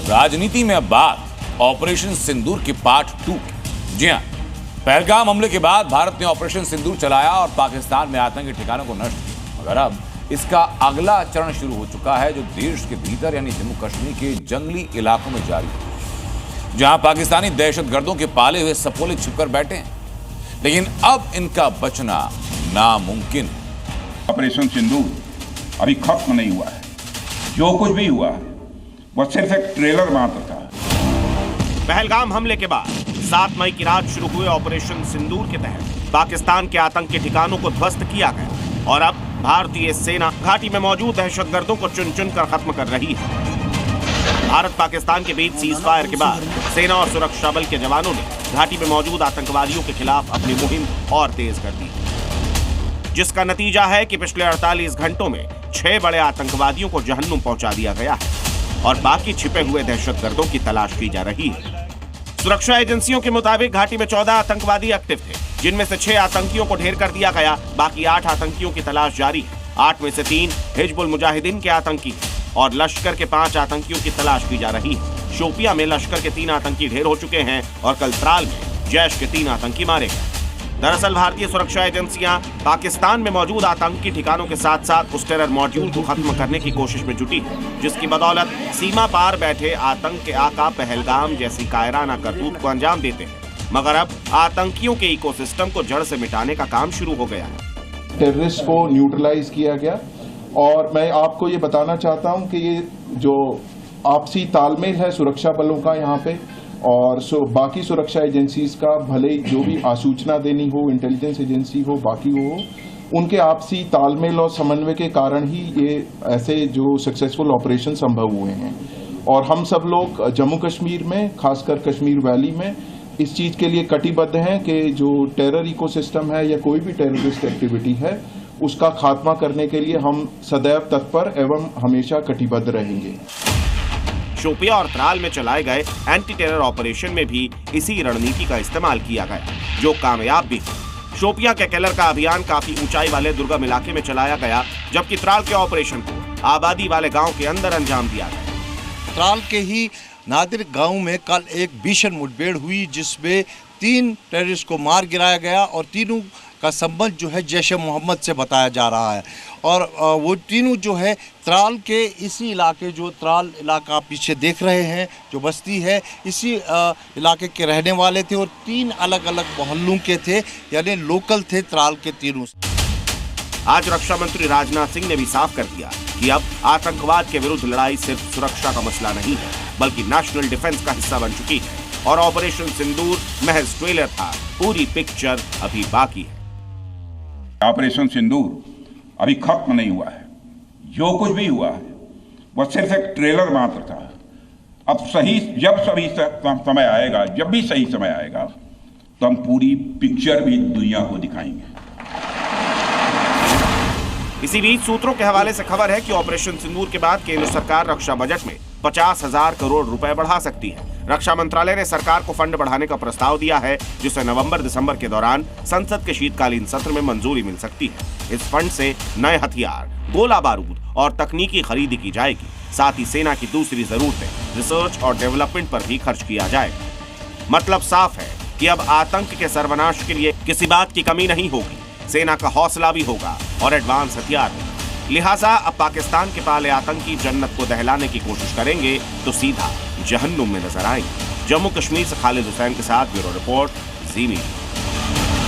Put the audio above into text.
राजनीति में अब बात ऑपरेशन सिंदूर के पार्ट 2 की। जी हां, पहलगाम हमले के बाद भारत ने ऑपरेशन सिंदूर चलाया और पाकिस्तान में आतंकी ठिकानों को नष्ट किया। मगर अब इसका अगला चरण शुरू हो चुका है, जो देश के भीतर यानी जम्मू कश्मीर के जंगली इलाकों में जारी है, जहां पाकिस्तानी दहशतगर्दों के पाले हुए सपोले छिपकर बैठे हैं। लेकिन अब इनका बचना नामुमकिन है। ऑपरेशन सिंदूर अभी खत्म नहीं हुआ है। जो कुछ भी हुआ वह सिर्फ एक ट्रेलर मात्र था। पहलगाम हमले के बाद 7 मई की रात शुरू हुए ऑपरेशन सिंदूर के तहत पाकिस्तान के आतंकी ठिकानों को ध्वस्त किया गया और अब भारतीय सेना घाटी में मौजूद दहशतगर्दों को चुन चुन कर खत्म कर रही है। भारत पाकिस्तान के बीच सीज फायर के बाद सेना और सुरक्षा बल के जवानों ने घाटी में मौजूद आतंकवादियों के खिलाफ अपनी मुहिम और तेज कर दी, जिसका नतीजा है कि पिछले 48 घंटों में 6 बड़े आतंकवादियों को जहन्नुम पहुंचा दिया गया है और बाकी छिपे हुए दहशतगर्दों की तलाश की जा रही है। सुरक्षा एजेंसियों के मुताबिक घाटी में 14 आतंकवादी एक्टिव थे, जिनमें से 6 आतंकियों को ढेर कर दिया गया। बाकी 8 आतंकियों की तलाश जारी है। 8 में से 3 हिजबुल मुजाहिदीन के आतंकी हैं और लश्कर के 5 आतंकियों की तलाश की जा रही है। शोपिया में लश्कर के 3 आतंकी ढेर हो चुके हैं और कल त्राल में जैश के 3 आतंकी मारे गए। दरअसल भारतीय सुरक्षा एजेंसियां पाकिस्तान में मौजूद आतंकी ठिकानों के साथ साथ उस टेरर मॉड्यूल को खत्म करने की कोशिश में जुटी है, जिसकी बदौलत सीमा पार बैठे आतंक के आका पहलगाम जैसी कायराना करतूत को अंजाम देते हैं। मगर अब आतंकियों के इकोसिस्टम को जड़ से मिटाने का काम शुरू हो गया है। टेररिस्ट को न्यूट्रलाइज किया गया और मैं आपको ये बताना चाहता हूँ कि ये जो आपसी तालमेल है सुरक्षा बलों का यहाँ पे और बाकी सुरक्षा एजेंसीज का, भले जो भी आसूचना देनी हो, इंटेलिजेंस एजेंसी हो, बाकी हो, उनके आपसी तालमेल और समन्वय के कारण ही ये ऐसे जो सक्सेसफुल ऑपरेशन संभव हुए हैं। और हम सब लोग जम्मू कश्मीर में, खासकर कश्मीर वैली में इस चीज के लिए कटिबद्ध हैं कि जो टेरर इकोसिस्टम है या कोई भी टेररिस्ट एक्टिविटी है, उसका खात्मा करने के लिए हम सदैव तत्पर एवं हमेशा कटिबद्ध रहेंगे। शोपिया और त्राल में चलाए गए एंटी टेरर ऑपरेशन में भी इसी रणनीति का इस्तेमाल किया गया, जो कामयाब भी हुआ। शोपिया के केलर का अभियान काफी ऊंचाई वाले दुर्गम इलाके में चलाया गया, जबकि त्राल के ऑपरेशन को आबादी वाले गांव के अंदर अंजाम दिया गया। त्राल के ही नादिर गांव में कल एक भीषण मुठभेड़ हुई, जिसमें 3 टेररिस्ट को मार गिराया गया और तीनों का संबंध जो है जैश मोहम्मद से बताया जा रहा है। और वो तीनों जो है त्राल के इसी इलाके, जो त्राल इलाका आप पीछे देख रहे हैं, जो बस्ती है, इसी इलाके के रहने वाले थे और 3 अलग अलग मोहल्लों के थे, यानी लोकल थे त्राल के तीनों। आज रक्षा मंत्री राजनाथ सिंह ने भी साफ कर दिया कि अब आतंकवाद के विरुद्ध लड़ाई सिर्फ सुरक्षा का मसला नहीं है, बल्कि नेशनल डिफेंस का हिस्सा बन चुकी है और ऑपरेशन सिंदूर महज ट्रेलर था, पूरी पिक्चर अभी बाकी है। ऑपरेशन सिंदूर अभी खत्म नहीं हुआ है। जो कुछ भी हुआ है वह सिर्फ एक ट्रेलर मात्र था। अब समय आएगा, जब भी सही समय आएगा, तो हम पूरी पिक्चर भी दुनिया को दिखाएंगे। इसी बीच सूत्रों के हवाले से खबर है कि ऑपरेशन सिंदूर के बाद केंद्र सरकार रक्षा बजट में 50,000 करोड़ रुपए बढ़ा सकती है। रक्षा मंत्रालय ने सरकार को फंड बढ़ाने का प्रस्ताव दिया है, जिसे नवंबर-दिसंबर के दौरान संसद के शीतकालीन सत्र में मंजूरी मिल सकती है। इस फंड से नए हथियार, गोला बारूद और तकनीकी खरीदी की जाएगी। साथ ही सेना की दूसरी जरूरतें, रिसर्च और डेवलपमेंट पर भी खर्च किया जाएगा। मतलब साफ है कि अब आतंक के सर्वनाश के लिए किसी बात की कमी नहीं होगी। सेना का हौसला भी होगा और एडवांस हथियार भी। लिहाजा अब पाकिस्तान के पाले आतंकी जन्नत को दहलाने की कोशिश करेंगे तो सीधा जहन्नुम में नजर आएंगे। जम्मू कश्मीर से खालिद हुसैन के साथ ब्यूरो रिपोर्ट, जी मीडिया।